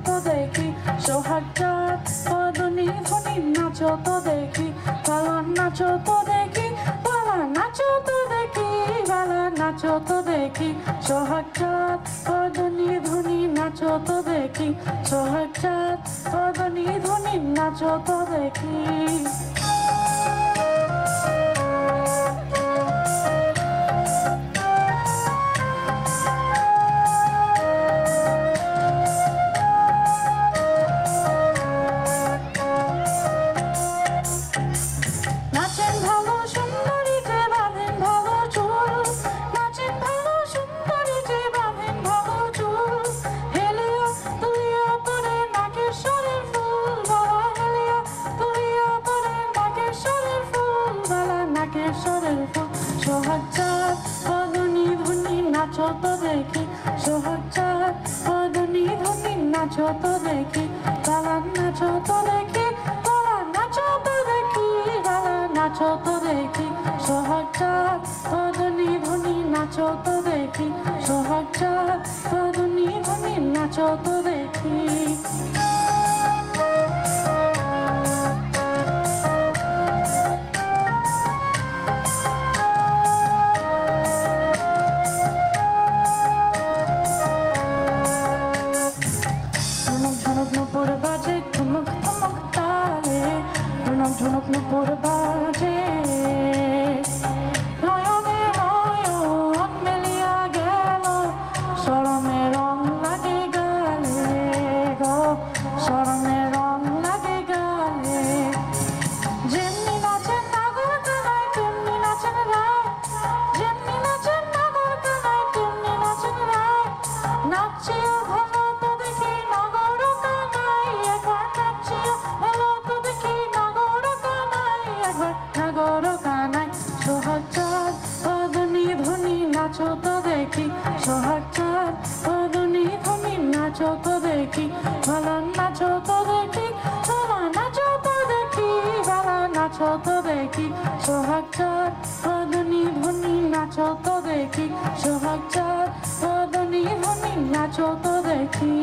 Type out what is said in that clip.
তো দেখি, সোহাগ চাঁদ পদনি ধ্বনি নাচো তো দেখি, বালা নাচো তো দেখি, বালা নাচো তো দেখি, বালা নাচো তো দেখি, সোহাগ চাঁদ পদনি ধ্বনি নাচো তো দেখি, সোহাগ চাঁদ পদনি ধ্বনি নাচো তো দেখি। সোহাগ চাঁদ পদনি ধ্বনি নাচো তো দেখি, সোহাগ চাঁদ পদনি ধ্বনি নাচো তো দেখি, বালা নাচো তো দেখি, বালা নাচো তো দেখি, বালা নাচো তো দেখি, সোহাগ চাঁদ পদনি ধ্বনি নাচো তো দেখি, সোহাগ চাঁদ পদনি ধ্বনি নাচো তো দেখি। নুপুর বাজে ঠুমুক ঠুমুক তালে, ঝুনুক ঝুনুক নুপুর বাজে, নয়নে নয়ন মেলিয়া গেল, শরমে রং লাগে গালে গো, শরমে রং লাগে গালে। যেমনি নাচেন নাগর কানায় তেমনি নাচেন রায়, যেমনি নাচেন নাগর কানায় তেমনি নাচেন রায়, নাচিও ভালো তো দেখি নগর কানাই একবার, নাচিও ভালো তো দেখি নগর কানাই একবার, নগর কানাই। সোহাগ চাঁদ পদনি ধ্বনি নাচো তো দেখি, সোহাগ চাঁদ পদনি ধ্বনি নাচো তো দেখি, ভালো নাচো তো দেখি, ভালো নাচো তো দেখি, ভালো নাচো তো দেখি, সোহাগ চাঁদ পদনি ধ্বনি নাচো তো দেখি, সোহাগ চাঁদ পদনি ধ্বনি নাচো তো দেখি।